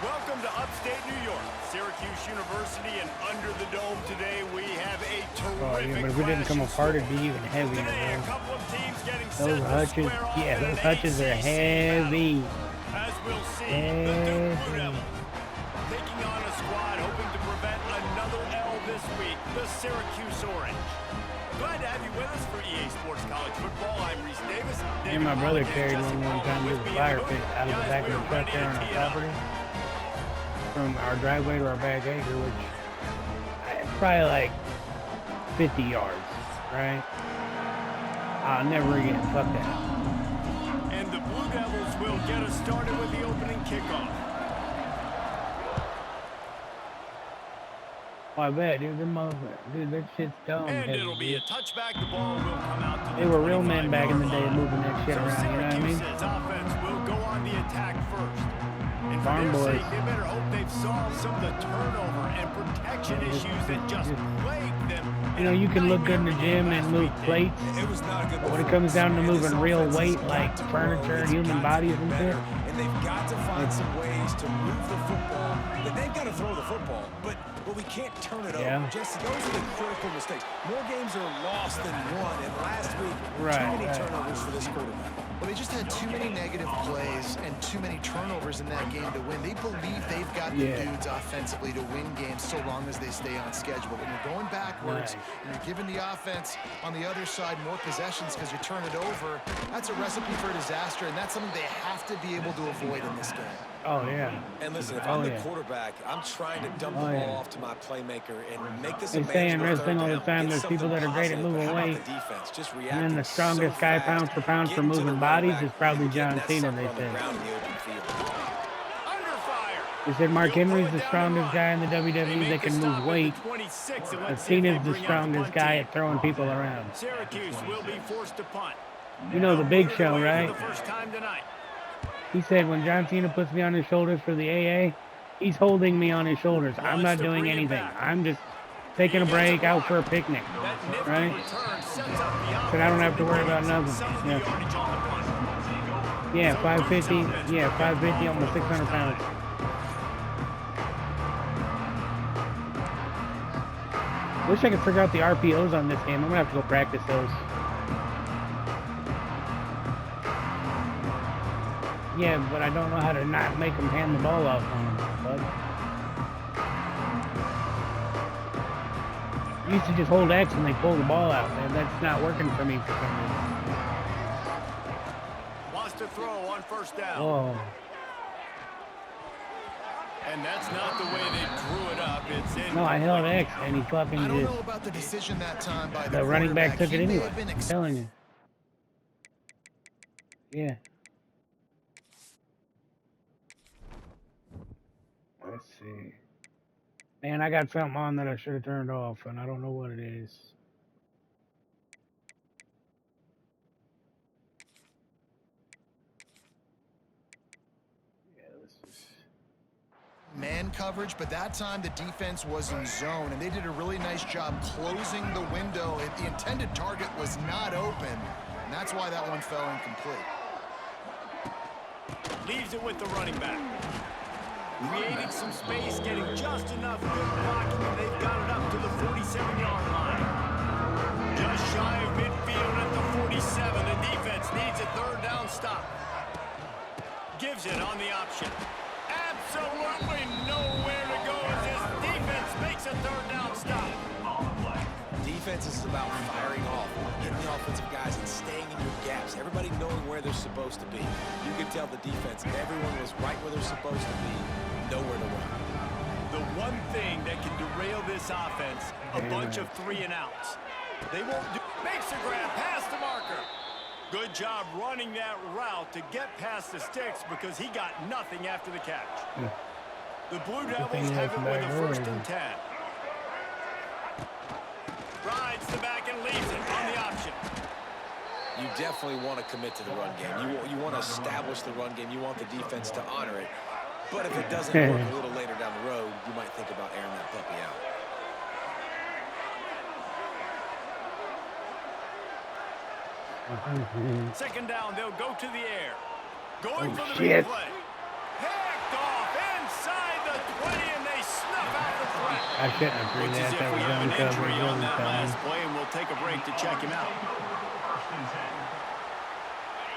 Welcome to upstate New York, Syracuse University, and under the dome today we have a terrific but if it didn't come apart, it'd be even heavier. Today, a couple of teams getting Those hutches, yeah, those hutches are heavy. As we'll see, the Duke Blue Devils taking on a squad hoping to prevent another L this week, the Syracuse Orange. Glad to have you with us for EA Sports College Football. I'm Reese Davis. And my brother carried one time to the fire pit out of the back of the truck there on our property. From our driveway to our back acre, which is probably like 50 yards, right? I'll never again, fuck that. And the Blue Devils will get us started with the opening kickoff. Oh, I bet, dude, that shit's dumb. And it'll be a touchback. The ball will come out to They were real men back in the day moving that shit around, you know what I mean? Offense will go on the attack first. And for Farm their boys. sake, they better hope they've solved some of the turnover and protection issues that just plague them. You know, you can look good in the gym and move plates, but when it comes down to moving real weight like furniture and human bodies and shit, and they've got to find some ways to move the football. They've got to throw the football, but we can't turn it over. Jesse, those are the critical mistakes. More games are lost than won, and last week, too many turnovers for this quarterback. Well, they just had too many negative plays and too many turnovers in that game to win. They believe they've got the dudes offensively to win games so long as they stay on schedule. But when you're going backwards and you're giving the offense on the other side more possessions because you turn it over, that's a recipe for disaster, and that's something they have to be able to avoid in this game. Oh, yeah. And listen, if I'm the quarterback, I'm trying to dump the ball off to my playmaker and make this a say in wrestling all the time, there's people that are great at moving weight, and then the strongest guy pound for pound for moving bodies is probably John Cena, they say. They said Mark Henry's the strongest guy in the WWE that can move weight, but Cena's the strongest guy at throwing people around. Syracuse will be forced to punt. You know the Big Show, right? He said when John Cena puts me on his shoulders for the AA, he's holding me on his shoulders. I'm not doing anything. I'm just taking a break out for a picnic, right? But I don't have to worry about nothing. Yeah, 550. Yeah, 550, almost 600 pounds. Wish I could figure out the RPOs on this game. I'm gonna have to go practice those. Yeah, but I don't know how to not make them hand the ball off on them, bud. I used to just hold X and they pull the ball out, man. That's not working for me for some reason. Wants to throw on first down. Oh. And that's not the way they drew it up. It's in. No, I held X and he fucking I don't just... know about the decision that time by the running back took it anyway. I'm telling you. Yeah. Let's see. Man, I got something on that I should have turned off, and I don't know what it is. Yeah, let's just... Man coverage, but that time the defense was in zone, and they did a really nice job closing the window. The intended target was not open, and that's why that one fell incomplete. Leaves it with the running back. Creating some space, getting just enough good blocking, and they've got it up to the 47-yard line. Just shy of midfield at the 47. The defense needs a third down stop. Gives it on the option. Absolutely nowhere to go as this defense makes a third down stop. Defense is about firing off, hitting the offensive guys and staying in your gaps. Everybody knowing where they're supposed to be. You can tell the defense, everyone was right where they're supposed to be, nowhere to run. The one thing that can derail this offense, a bunch of 3 and outs. They won't do. Makes a grab past the marker. Good job running that route to get past the sticks because he got nothing after the catch. The Blue Devils have it with a 1st and 10. Rides the back and leaves it on the option. You definitely want to commit to the run game. You want to establish the run game. You want the defense to honor it. But if it doesn't work a little later down the road, you might think about airing that puppy out. Second down, they'll go to the air. Going for the big play. Picked off inside. I shouldn't have threw Looks as that. if That we was have an zone injury coverage. on that Wasn't last play, and we'll take a break to check him out.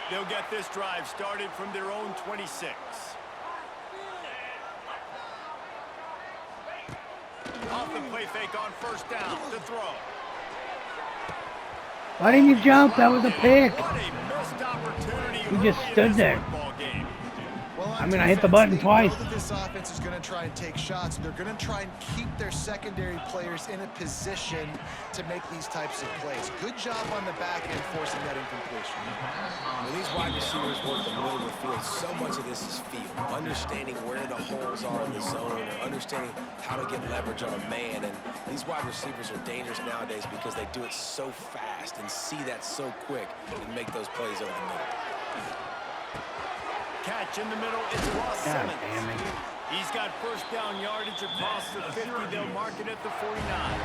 They'll get this drive started from their own 26. Off the play fake on first down to throw. Why didn't you jump? That was a pick. What a missed opportunity. He just stood there. Well, I mean, I hit the button twice. They know that this offense is going to try and take shots. They're going to try and keep their secondary players in a position to make these types of plays. Good job on the back end forcing that incompletion. When these wide receivers work the middle of the field, so much of this is feel. Understanding where the holes are in the zone, or understanding how to get leverage on a man. And these wide receivers are dangerous nowadays because they do it so fast and see that so quick and make those plays over the middle. Catch in the middle, it's Ross God Simmons. damn it. He's got first down yardage across the 50. They'll mark it at the 49.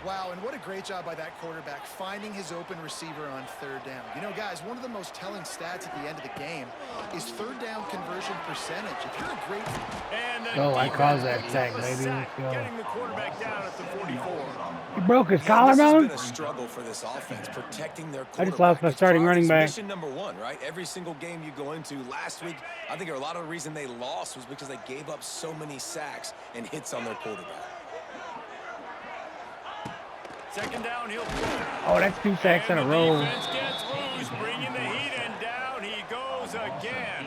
Wow, and what a great job by that quarterback finding his open receiver on third down. You know, guys, one of the most telling stats at the end of the game is third down conversion percentage. If you're a great... Oh, I caused that sack, baby. Let's go. Getting the quarterback down at the 44. He broke his This has collarbone? been a struggle for this offense, protecting their quarterback. I just lost my It's starting probably running back. Mission number one, right? Every single game you go into. Last week, I think a lot of the reason they lost was because they gave up so many sacks and hits on their quarterback. Second down, he'll throw. Oh, that's 2 sacks in a row. Defense gets loose, bringing the heat, and down he goes again.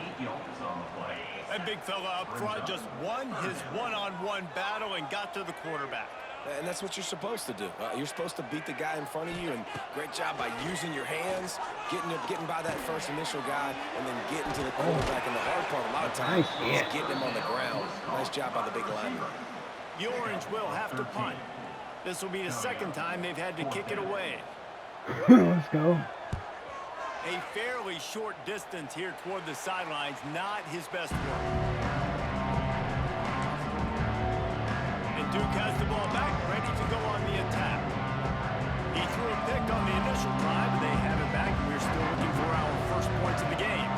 That big fella up front just won his one-on-one battle and got to the quarterback. And that's what you're supposed to do. You're supposed to beat the guy in front of you, and great job by using your hands, getting by that first initial guy, and then getting to the quarterback. And the hard part, a lot of times, is getting him on the ground. Nice job by the big lineman. The Orange will have to punt. This will be the second time they've had to kick it away. Let's go. A fairly short distance here toward the sidelines, not his best work. And Duke has the ball back, ready to go on the attack. He threw a pick on the initial drive, but they have it back, and we're still looking for our first points of the game.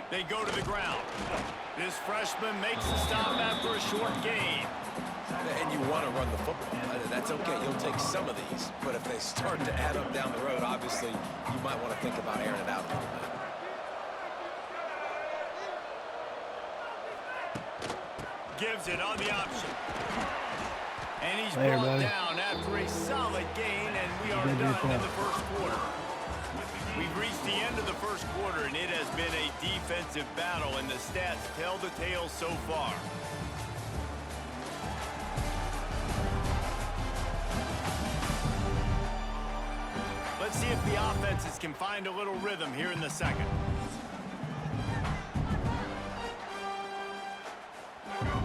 They go to the ground. This freshman makes the stop after a short gain. And you want to run the football. That's okay. You'll take some of these. But if they start to add up down the road, obviously, you might want to think about airing it out a little bit. Gives it on the option. And he's Later, brought buddy. down after a solid gain, and we are Good done yourself. in the first quarter. We've reached the end of the first quarter, and it has been a defensive battle, and the stats tell the tale so far. Let's see if the offenses can find a little rhythm here in the second.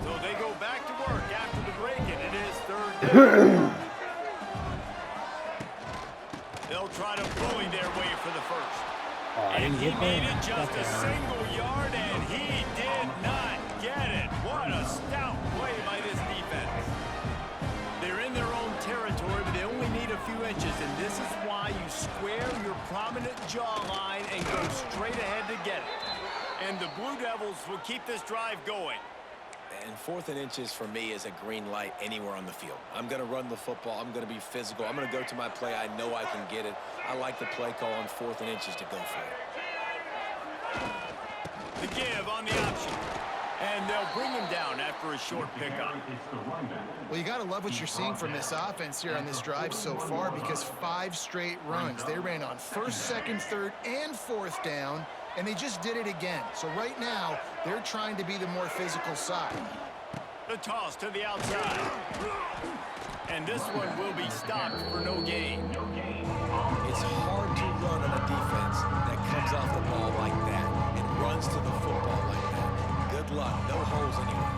So they go back to work after the break, and it is third down. They'll try to bully their way for the first. Oh, I didn't He get there. needed just Fuck a that. single yard, and he did not get it. What a stout play by this defense. They're in their own territory, but they only need a few inches, and this is why you square your prominent jawline and go straight ahead to get it. And the Blue Devils will keep this drive going. And 4th and inches for me is a green light anywhere on the field. I'm going to run the football. I'm going to be physical. I'm going to go to my play. I know I can get it. I like the play call on 4th and inches to go for it. The give on the option. And they'll bring him down after a short pickup. Well, you got to love what you're seeing from this offense here on this drive so far, because 5 straight runs. They ran on 1st, 2nd, 3rd, and 4th down, and they just did it again. So right now, they're trying to be the more physical side. The toss to the outside. And this one will be stopped for no gain. It's hard to run on a defense that comes off the ball like that and runs to the football like that. Good luck. No holes anywhere.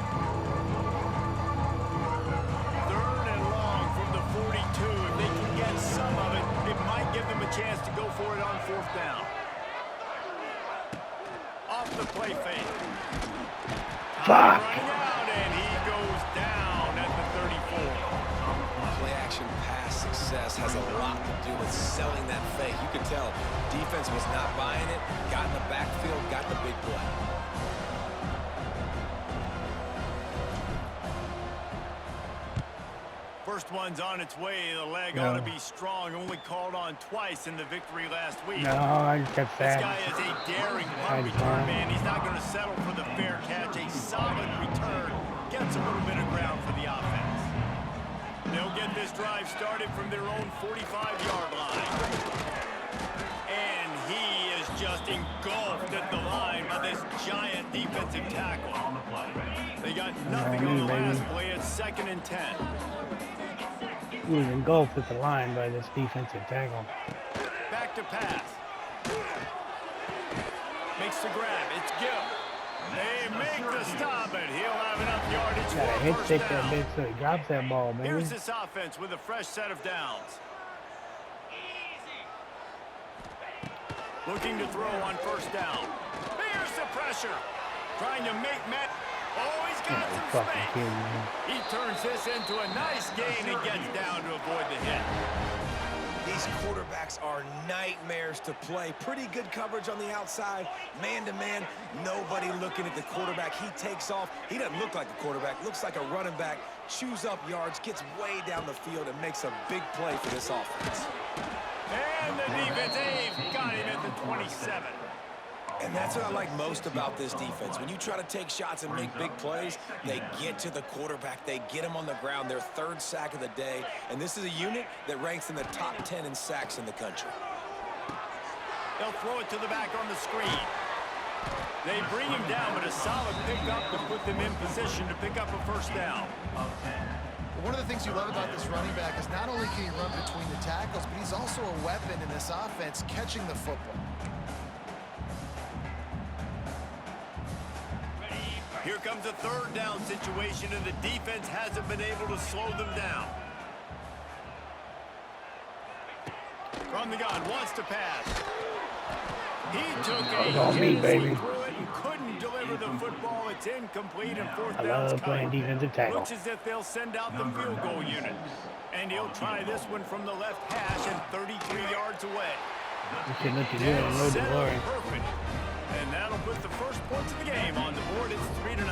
3rd and long from the 42. If they can get some of it, it might give them a chance to go for it on 4th down. Off the play fake. Fuck. Running out, and he goes down at the 34. Play action pass success has a lot to do with selling that fake. You could tell defense was not buying it, got in the backfield, got the big play. one's on its way. The leg ought to be strong. Only called on twice in the victory last week. No, I just kept This sad. guy is a daring punt return, man. He's not going to settle for the fair catch. A solid return gets a little bit of ground for the offense. They'll get this drive started from their own 45-yard line. And he is just engulfed at the line by this giant defensive tackle. They got nothing on the last play. It's 2nd and 10. He was engulfed at the line by this defensive tackle. Back to pass. Makes the grab. It's Gill. They make the stop, but he'll have enough yardage Gotta for hit first stick down. that bitch so he drops that ball, man. Here's this offense with a fresh set of downs. Looking to throw on first down. Here's the pressure. Trying to make Matt. Oh, he's got some space. He turns this into a nice gain and gets down to avoid the hit. These quarterbacks are nightmares to play. Pretty good coverage on the outside. Man-to-man, nobody looking at the quarterback. He takes off. He doesn't look like a quarterback. Looks like a running back. Chews up yards, gets way down the field, and makes a big play for this offense. And the defense, they've got him at the 27. And that's what I like most about this defense. When you try to take shots and make big plays, they get to the quarterback. They get him on the ground, their 3rd sack of the day. And this is a unit that ranks in the top 10 in sacks in the country. They'll throw it to the back on the screen. They bring him down, but a solid pickup to put them in position to pick up a first down. One of the things you love about this running back is not only can he run between the tackles, but he's also a weapon in this offense catching the football. Here comes a 3rd down situation, and the defense hasn't been able to slow them down. From the gun, wants to pass. He took a hit through it and couldn't deliver the football. It's incomplete, and 4th down's playing defensive tackle. Looks as if they'll send out the field goal unit. And he'll try this one from the left hash and 33 yards away. You should look at you on road to glory. Perfect. And that'll put the first points of the game on the board. It's 3-0.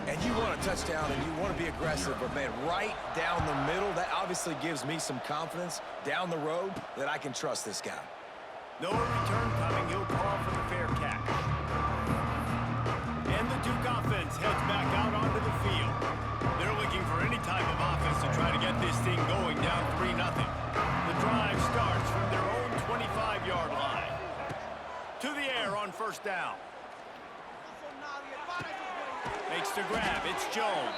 And you want a touchdown and you want to be aggressive, but man, right down the middle, that obviously gives me some confidence down the road that I can trust this guy. No return coming. He'll call for the fair catch. And the Duke offense heads back out onto the field. They're looking for any type of offense to try to get this thing going down 3-0. The drive starts from their own 25-yard line. To the air on first down. Makes the grab. It's Jones.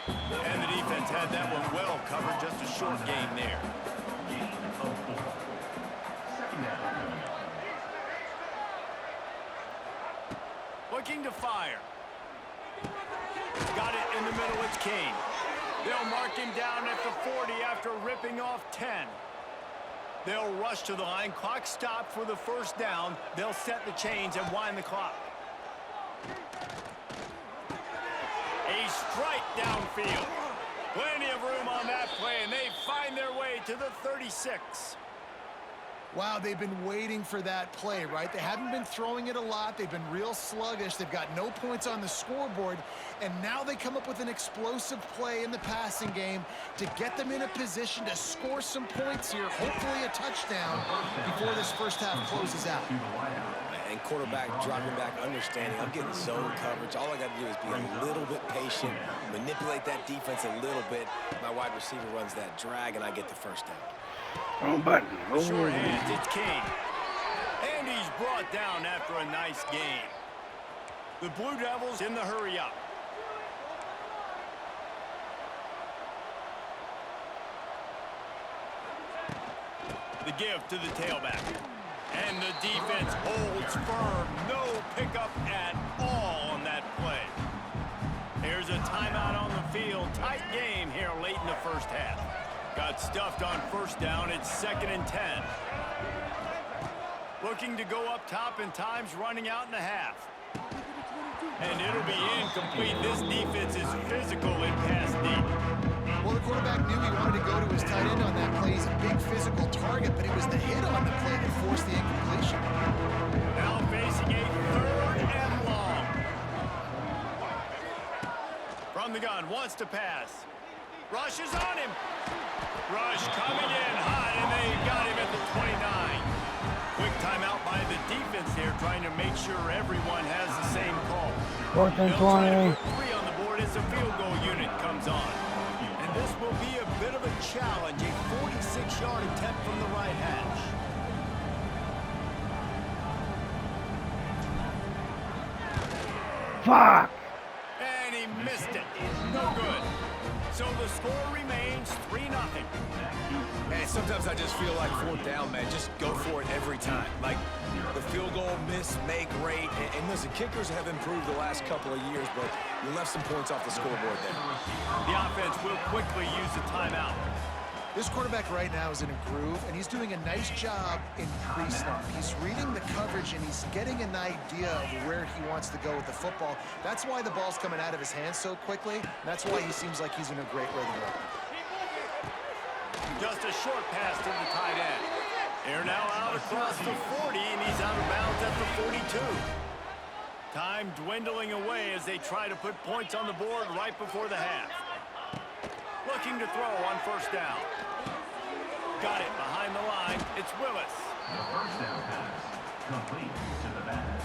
And the defense had that one well covered. Just a short gain there. Looking to fire. Got it in the middle. It's King. They'll mark him down at the 40 after ripping off 10. They'll rush to the line. Clock stopped for the first down. They'll set the chains and wind the clock. A strike downfield. Plenty of room on that play, and they find their way to the 36. Wow, they've been waiting for that play, right? They haven't been throwing it a lot. They've been real sluggish. They've got no points on the scoreboard. And now they come up with an explosive play in the passing game to get them in a position to score some points here, hopefully a touchdown, before this first half closes out. And quarterback dropping back, understanding I'm getting zone coverage. All I got to do is be a little bit patient, manipulate that defense a little bit. My wide receiver runs that drag, and I get the first down. Wrong button. Sure hands, it's King. And he's brought down after a nice gain. The Blue Devils in the hurry up. The give to the tailback. And the defense holds firm. No pickup at all on that play. Here's a timeout on the field. Tight game here late in the first half. Got stuffed on first down. It's 2nd and 10. Looking to go up top, and time's running out in the half. And it'll be incomplete. This defense is physical in pass deep. Well, the quarterback knew he wanted to go to his tight end on that play. He's a big physical target, but it was the hit on the play that forced the incompletion. Now facing a 3rd and long. From the gun, wants to pass. Rush is on him. Rush coming in hot, and they got him at the 29. Quick timeout by the defense here, trying to make sure everyone has the same call. 4th and 20. 3 on the board as the field goal unit comes on. And this will be a bit of a challenge, a 46-yard attempt from the right hash. Fuck! And he missed it. No good. So the score remains 3-0. Man, sometimes I just feel like 4th down, man. Just go for it every time. Like the field goal miss, make rate. And listen, kickers have improved the last couple of years, but you left some points off the scoreboard there. The offense will quickly use a timeout. This quarterback right now is in a groove, and he's doing a nice job in pre-snap. He's reading the coverage, and he's getting an idea of where he wants to go with the football. That's why the ball's coming out of his hands so quickly. That's why he seems like he's in a great rhythm. Just a short pass to the tight end. They're now out across the 40, and he's out of bounds at the 42. Time dwindling away as they try to put points on the board right before the half. Looking to throw on 1st down. Got it behind the line. It's Willis. The 1st down pass complete to the back.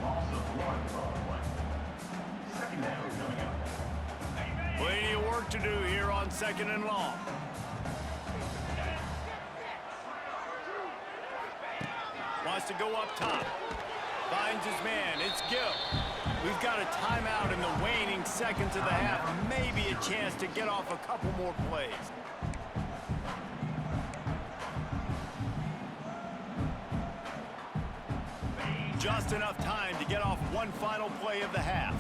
Loss of 1 play. 2nd down coming up. Plenty of work to do here on 2nd and long. Wants to go up top. Finds his man. It's Gill. We've got a timeout in the waning seconds of the half. Maybe a chance to get off a couple more plays. Just enough time to get off one final play of the half.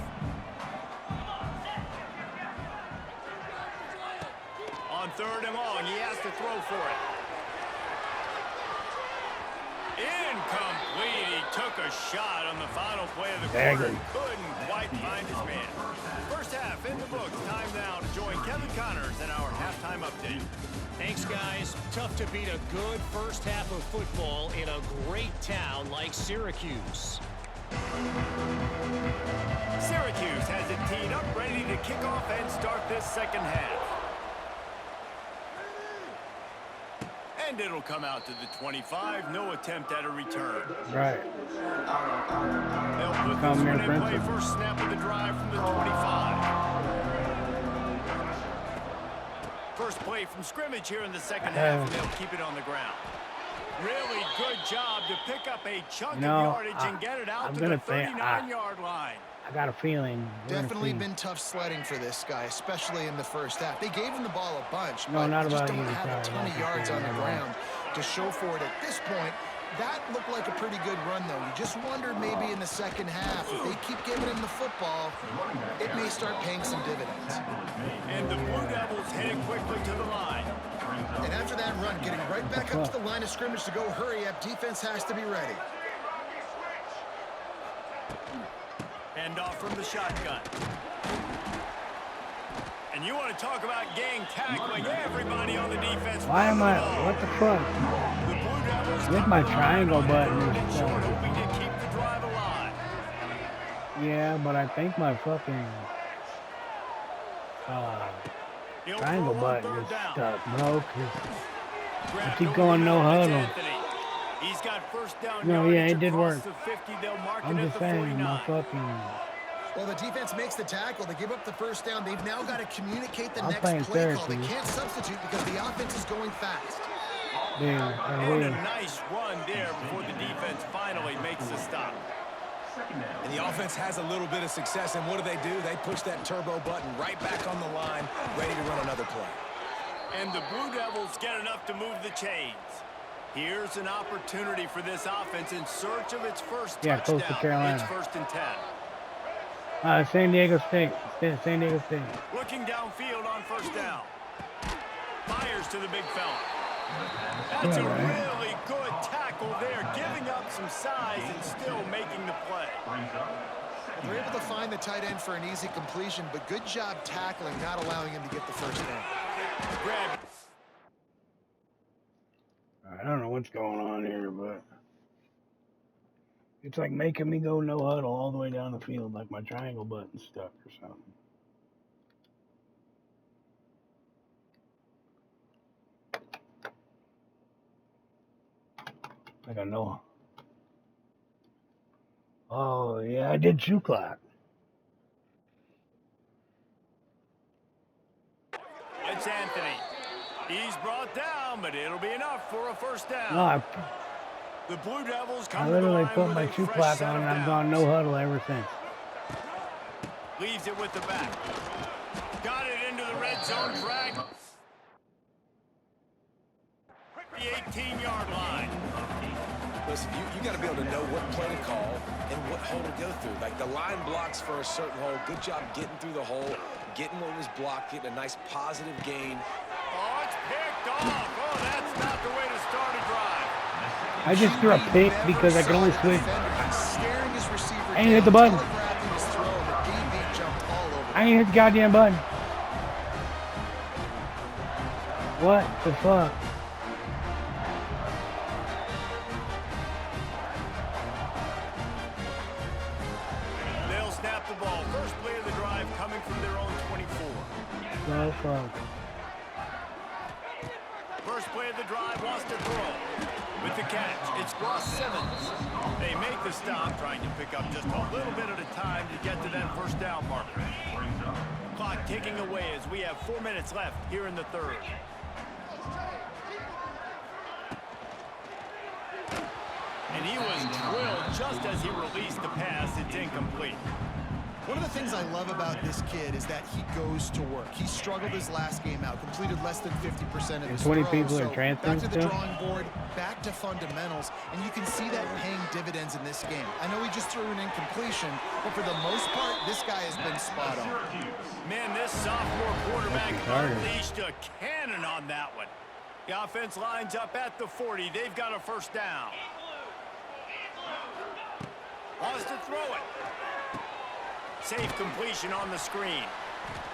On 3rd and long, he has to throw for it. Incomplete. He took a shot on the final play of the quarter. Couldn't quite find his man. 1st half in the books. Time now to join Kevin Connors in our halftime update. Thanks, guys. Tough to beat a good 1st half of football in a great town like Syracuse. Syracuse has it teed up, ready to kick off and start this 2nd half. And it'll come out to the 25. No attempt at a return. Right. They'll put this one in play. 1st snap of the drive from the 25. 1st play from scrimmage here in the 2nd half, and they'll keep it on the ground. Really good job to pick up a chunk of yardage and get it out to the 39-yard line. I got a feeling. Definitely been tough sledding for this guy, especially in the 1st half. They gave him the ball a bunch, no, but not they just about don't you, have a ton of yards on the ground to show for it at this point. That looked like a pretty good run, though. You just wonder maybe in the 2nd half, if they keep giving him the football, it may start paying some dividends. And the Blue Devils heading quickly to the line. And after that run, getting right back up to the line of scrimmage to go hurry up, defense has to be ready. Hand off from the shotgun. And you want to talk about gang tackling everybody on the defense. Why am I? What the fuck? The Blue Devils With my triangle button. hoping to keep the drive alive. Yeah, but I think my fucking triangle button is stuck, bro. I keep going no huddle. He's got 1st down. No, yeah, it did work. The 50, they'll mark I'm it just at the saying, 49. my fucking. Well, the defense makes the tackle. They give up the 1st down. They've now got to communicate the I'm next playing play call. They Syracuse. can't substitute because the offense is going fast. Dude, And a nice run there before the defense finally makes the stop. And the offense has a little bit of success, and what do? They push that turbo button right back on the line, ready to run another play. And the Blue Devils get enough to move the chains. Here's an opportunity for this offense in search of its 1st touchdown. close to Carolina. It's 1st and 10. San Diego State. San Diego State. Looking downfield on 1st down. Fires to the big fella. That's a really good tackle there, giving up some size and still making the play. They're able to find the tight end for an easy completion, but good job tackling, not allowing him to get the 1st down. Grab. I don't know what's going on here, but it's like making me go no huddle all the way down the field, like my triangle button's stuck or something. I don't know. Oh, yeah, I did shoe clock. It's Anthony. He's brought down, but it'll be enough for a first down. No, The Blue Devils come I to the literally line put with my a shoe fresh clock set on of and I've downs. gone no huddle ever since. Leaves it with the back. Got it into the red zone drag. The 18-yard line. Listen, you got to be able to know what play to call and what hole to go through. Like the line blocks for a certain hole. Good job getting through the hole, getting what was blocked, getting a nice positive gain. Oh, it's picked off. Oh, that's not the way to start a drive. I just threw a pick because I can only switch. Staring his receiver I ain't hit the button. telegraphing his throw, and the DB jumped all over. I ain't hit the goddamn button. What the fuck? They'll snap the ball. First play of the drive coming from their own 24. No fuck. First play of the drive wants to throw. With the catch, it's Ross Simmons. They make the stop, trying to pick up just a little bit at a time to get to that first down marker. Clock ticking away as we have 4 minutes left here in the third. And he was drilled just as he released the pass. It's incomplete. One of the things I love about this kid is that he goes to work. He struggled his last game out, completed less than 50% of his 20 throws. people are So transferring back to the still? drawing board, back to fundamentals, and you can see that paying dividends in this game. I know he just threw an incompletion, but for the most part, this guy has been spot on. Man, this sophomore quarterback retarded. unleashed a cannon on that one. The offense lines up at the 40. They've got a first down. Wants to throw it. Safe completion on the screen.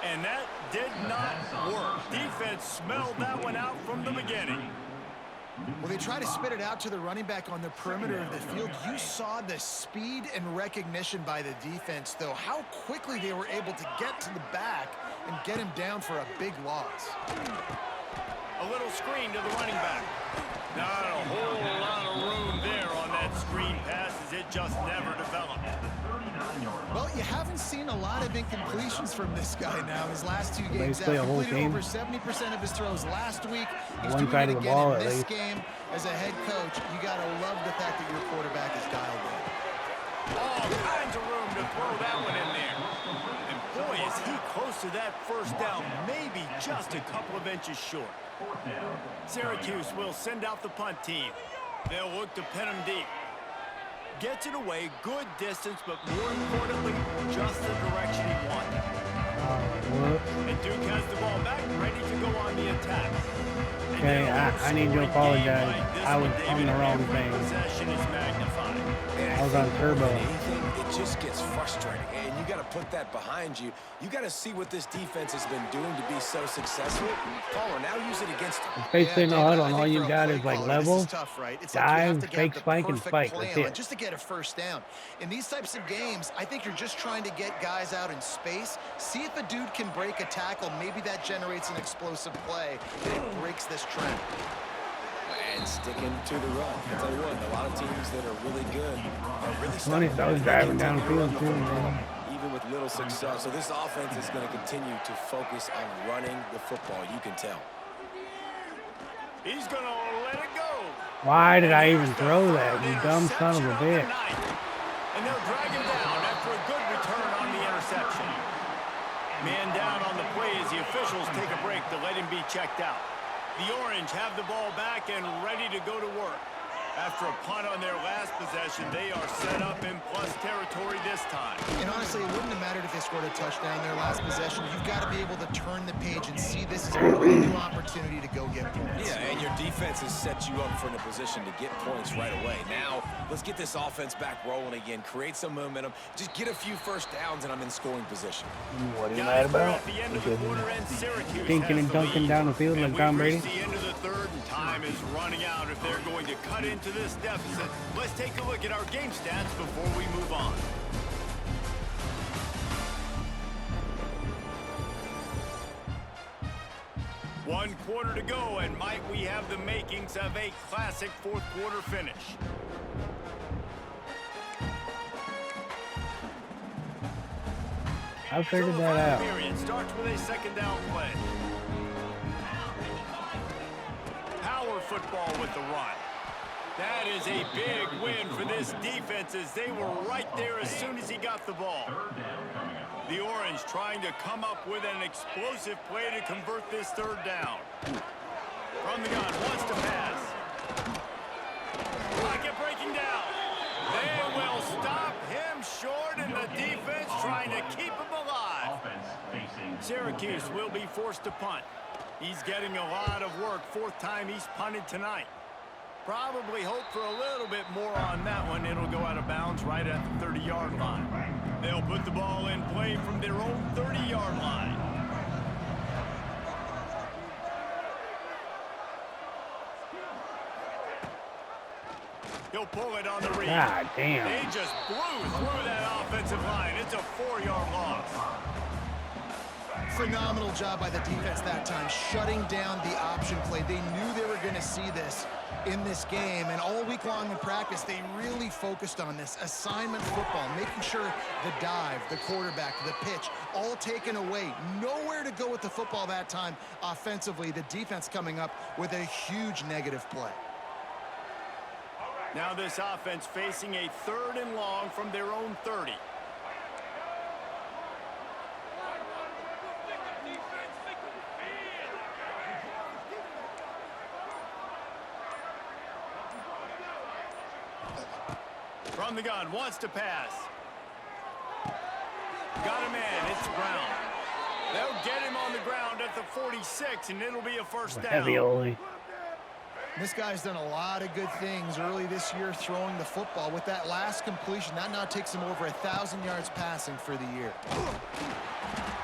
And that did not work. Defense smelled that one out from the beginning. Well, they try to spit it out to the running back on the perimeter of the field. You saw the speed and recognition by the defense, though, how quickly they were able to get to the back and get him down for a big loss. A little screen to the running back. Not a whole lot of room there on that screen pass as it just never developed. Well, you haven't seen a lot of incompletions from this guy now. His last two games Basically a out, whole completed game. over 70% of his throws last week. He's One doing side it of the again ball, in at this least. game. As a head coach, you got to love the fact that your quarterback is dialed in. All kinds of room to throw that one in there. And boy, is he close to that first down, maybe just a couple of inches short. Syracuse will send out the punt team. They'll look to pin him deep. Gets it away, good distance, but more importantly, just the direction he wanted. And Duke has the ball back, ready to go on the attack. Okay, I need to apologize. I was on the wrong thing. Possession is magnified. I was on turbo. Anything, it just gets frustrating, and you got to put that behind you. You got to see what this defense has been doing to be so successful. Caller, now use it against them. Basically no David, huddle, I and think all you for a got play is like caller, levels, this is tough, right? It's like you have dive, to get fake the spike, and perfect spike. play That's on it. just to get a first down. In these types of games, I think you're just trying to get guys out in space, see if a dude can break a tackle. Maybe that generates an explosive play, and it breaks this trend. And sticking to the run. I'll tell you what, a lot of teams that are really good are really Funny, I was driving downfield too, man. even with little success. So this offense is going to continue to focus on running the football. You can tell. He's going to let it go. Why did I even throw that, you dumb son of a bitch? And they'll drag him down after a good return on the interception. Man down on the play as the officials take a break to let him be checked out. The Orange have the ball back and ready to go to work. After a punt on their last possession, they are set up in plus territory this time. And honestly, it wouldn't have mattered if they scored a touchdown their last possession. You've got to be able to turn the page and see this as a brand new opportunity to go get points. Yeah, and your defense has set you up for a position to get points right away. Now, let's get this offense back rolling again, create some momentum, just get a few first downs, and I'm in scoring position. What are you mad about? At the end of the quarter, and Syracuse Thinking has and the dunking lead. down the field like And Tom we've Brady? reached the end of the third, and time is running out if they're going to cut into this deficit. Let's take a look at our game stats before we move on. quarter to go, and might we have the makings of a classic fourth quarter finish. I figured that out. Period starts with a second down play. Power football with the run. That is a big win for this defense as they were right there as soon as he got the ball. The Orange trying to come up with an explosive play to convert this third down. From the gun, wants to pass. Pocket breaking down. They will stop him short, and the defense trying to keep him alive. Syracuse will be forced to punt. He's getting a lot of work. Fourth time he's punted tonight. Probably hope for a little bit more on that one. It'll go out of bounds right at the 30-yard line. They'll put the ball in play from their own 30-yard line. He'll pull it on the read. God damn. They just blew through that offensive line. It's a 4-yard loss. Phenomenal job by the defense that time, shutting down the option play. They knew they were going to see this in this game, and all week long in practice, they really focused on this assignment football, making sure the dive, the quarterback, the pitch, all taken away. Nowhere to go with the football that time offensively. The defense coming up with a huge negative play. Now this offense facing a 3rd and long from their own 30. From the gun, wants to pass. Got a man, it's Brown. They'll get him on the ground at the 46, and it'll be a first down. Heavy Ole. This guy's done a lot of good things early this year throwing the football. With that last completion, that now takes him over 1,000 yards passing for the year.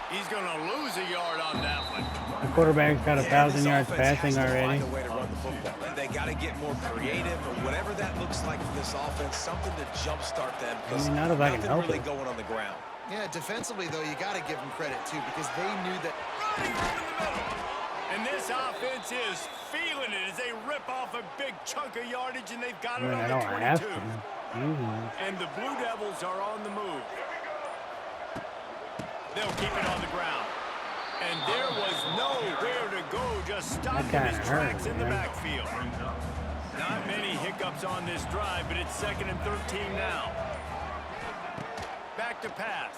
He's going to lose a yard on that one. The quarterback's got 1,000 yards passing already. Find a way to run the football. And they got to get more creative, or whatever that looks like for this offense, something to jumpstart them. I mean, not if I can nothing help really it. going on the ground. Yeah, defensively, though, you got to give them credit, too, because they knew that. Running right in the middle. And this offense is feeling it as they rip off a big chunk of yardage, and they've got it I on don't the have 22. to. And the Blue Devils are on the move. They'll keep it on the ground. And there was nowhere to go, just stopped in his tracks in the backfield. Not many hiccups on this drive, but it's 2nd and 13 now. Back to pass.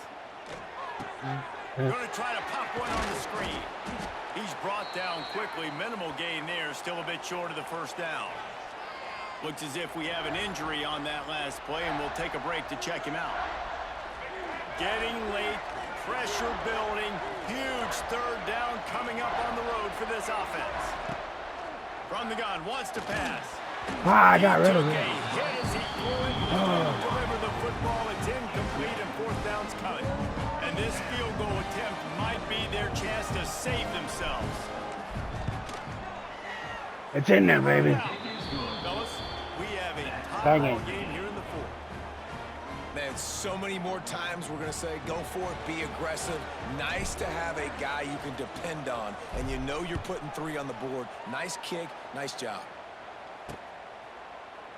Going to try to pop one on the screen. He's brought down quickly. Minimal gain there, still a bit short of the first down. Looks as if we have an injury on that last play, and we'll take a break to check him out. Getting late, pressure building, huge 3rd down coming up on the road for this offense. From the gun, wants to pass. I got rid of it. Hit as he threw it. Deliver the football. It's incomplete, and 4th down's coming. And this field goal attempt might be their chance to save themselves. It's in there, baby. Fellas, we have a top Bang ball it. game here in the 4th. Man, so many more times we're going to say, go for it, be aggressive. Nice to have a guy you can depend on, and you know you're putting 3 on the board. Nice kick, nice job.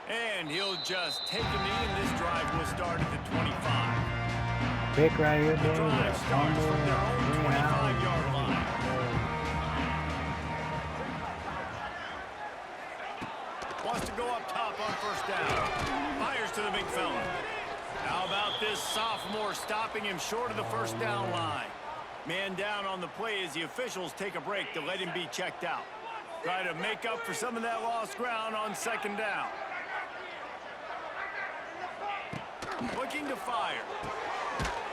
And he'll just take a knee, and this drive will start at the 25. Pick right here, The baby. drive starts from their own 25-yard line. Wants to go up top on 1st down. Fires to the big fella. How about this sophomore stopping him short of the 1st down line? Man down on the play as the officials take a break to let him be checked out. Try to make up for some of that lost ground on 2nd down. Looking to fire.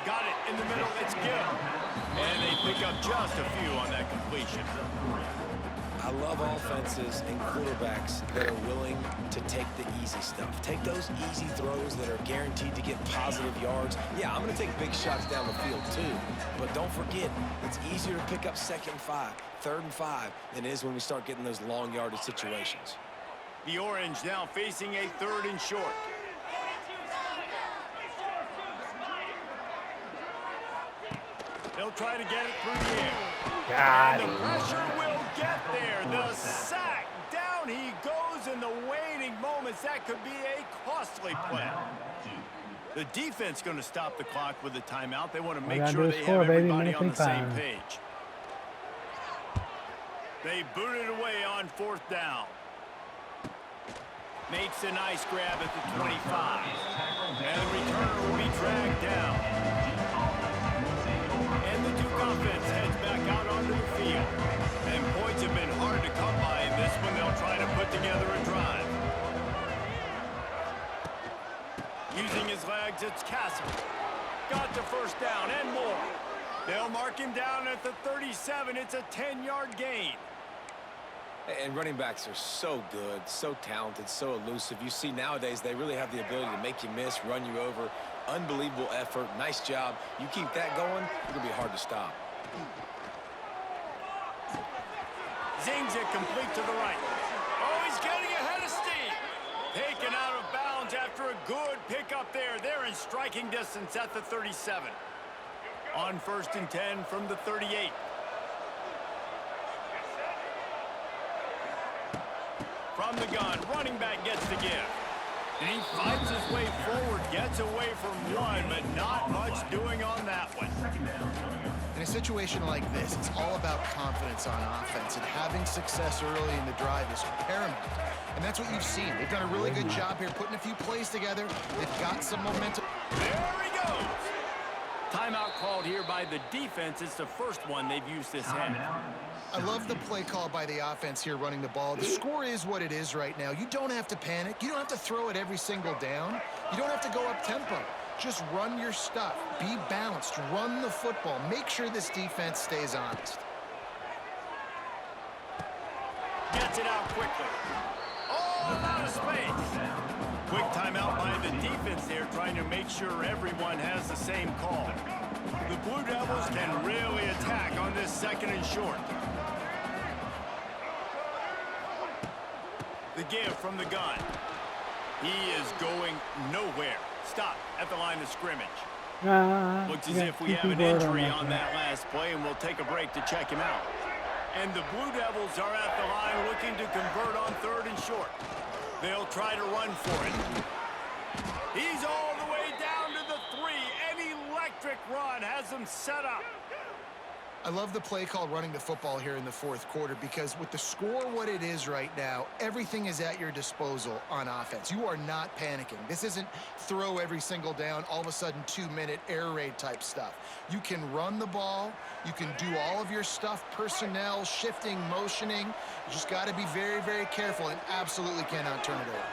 Got it in the middle. It's Gill. And they pick up just a few on that completion. I love offenses and quarterbacks that are willing to take the easy stuff. Take those easy throws that are guaranteed to get positive yards. Yeah, I'm going to take big shots down the field too. But don't forget, it's easier to pick up 2nd and 5, 3rd and 5 than it is when we start getting those long yardage situations. The Orange now facing a 3rd and short. They'll try to get it through the air. God. And the pressure will get there. The sack. Down he goes in the waning moments. That could be a costly play. The defense going to stop the clock with a timeout. They want to make sure they have everybody on the same page. They boot it away on 4th down. Makes a nice grab at the 25. And the returner will be dragged down. And the Duke offense heads back out onto the field. And points have been hard to come by in this one. They'll try to put together a drive. Using his legs, it's Castle. Got the 1st down and more. They'll mark him down at the 37. It's a 10-yard gain. And running backs are so good, so talented, so elusive. You see nowadays they really have the ability to make you miss, run you over. Unbelievable effort. Nice job. You keep that going, it's going to be hard to stop. Zings it complete to the right. Oh, he's getting ahead of steam. Taken out of bounds after a good pickup there. They're in striking distance at the 37. On 1st and 10 from the 38. From the gun, running back gets the give. And he fights his way forward, gets away from one, but not much doing on that one. In a situation like this, it's all about confidence on offense, and having success early in the drive is paramount. And that's what you've seen. They've done a really good job here putting a few plays together. They've got some momentum. There he goes. Timeout called here by the defense. It's the first one they've used this half. I love the play call by the offense here running the ball. The score is what it is right now. You don't have to panic. You don't have to throw it every single down. You don't have to go up tempo. Just run your stuff. Be balanced. Run the football. Make sure this defense stays honest. Gets it out quickly. Oh, out of space. Quick timeout by the defense there, trying to make sure everyone has the same call. The Blue Devils can really attack on this 2nd and short. The give from the gun. He is going nowhere. Stop at the line of scrimmage. Looks as if we have an injury on that last play, and we'll take a break to check him out. And the Blue Devils are at the line looking to convert on 3rd and short. They'll try to run for it. He's all the way down to the 3. An electric run has them set up. I love the play call running the football here in the 4th quarter, because with the score what it is right now, everything is at your disposal on offense. You are not panicking. This isn't throw every single down, all of a sudden 2-minute air raid type stuff. You can run the ball. You can do all of your stuff, personnel, shifting, motioning. You just got to be very, very careful and absolutely cannot turn it over.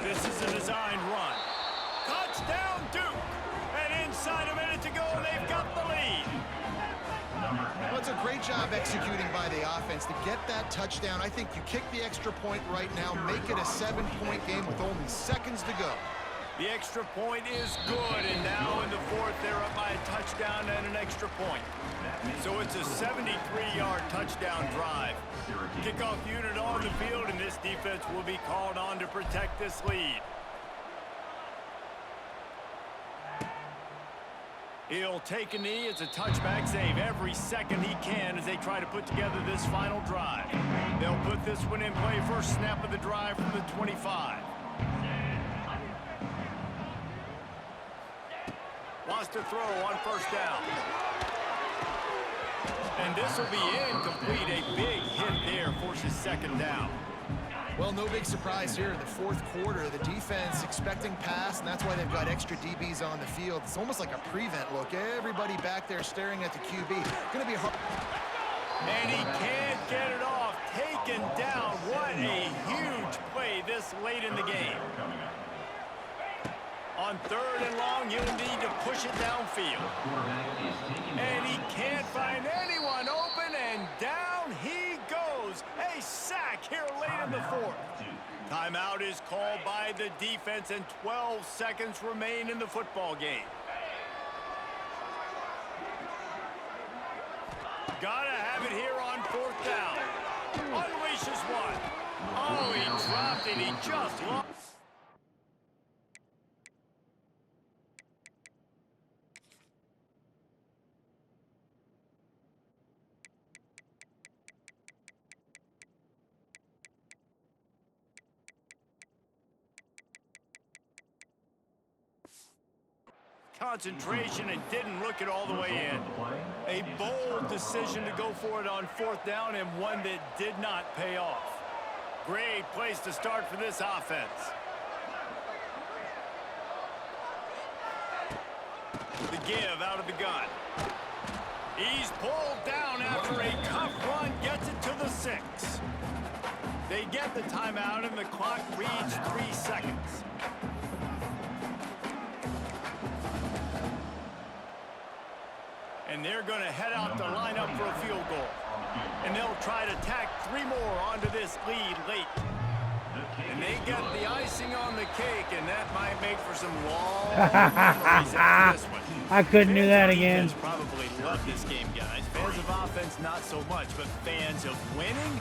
This is a designed run. Touchdown, Duke! And inside a minute to go, they've got the lead. Well, it's a great job executing by the offense to get that touchdown. I think you kick the extra point right now, make it a 7-point game with only seconds to go. The extra point is good, and now in the 4th, they're up by a touchdown and an extra point. So it's a 73-yard touchdown drive. Kickoff unit on the field, and this defense will be called on to protect this lead. He'll take a knee. It's a touchback save every second he can as they try to put together this final drive. They'll put this one in play. First snap of the drive from the 25. Wants to throw on 1st down. And this will be incomplete. A big hit there forces 2nd down. Well, no big surprise here in the 4th quarter. The defense expecting pass, and that's why they've got extra DBs on the field. It's almost like a prevent look. Everybody back there staring at the QB. Going to be hard. And he can't get it off. Taken down. What a huge play this late in the game. On 3rd and long, he'll need to push it downfield. And he can't find anyone open, and down he goes. A sack here late in the 4th. Timeout is called by the defense, and 12 seconds remain in the football game. Gotta have it here on 4th down. Unleashes one. Oh, he dropped it. He just lost. concentration and didn't look it all the way in. A bold decision to go for it on 4th down and one that did not pay off. Great place to start for this offense. The give out of the gun. He's pulled down after a tough run, gets it to the 6. They get the timeout and the clock reads 3 seconds. And they're going to head out to line up for a field goal. And they'll try to tack 3 more onto this lead late. And they get the icing on the cake, and that might make for some long memories after this one. I couldn't do that again. Fans probably love this game, guys. Fans of offense, not so much, but fans of winning,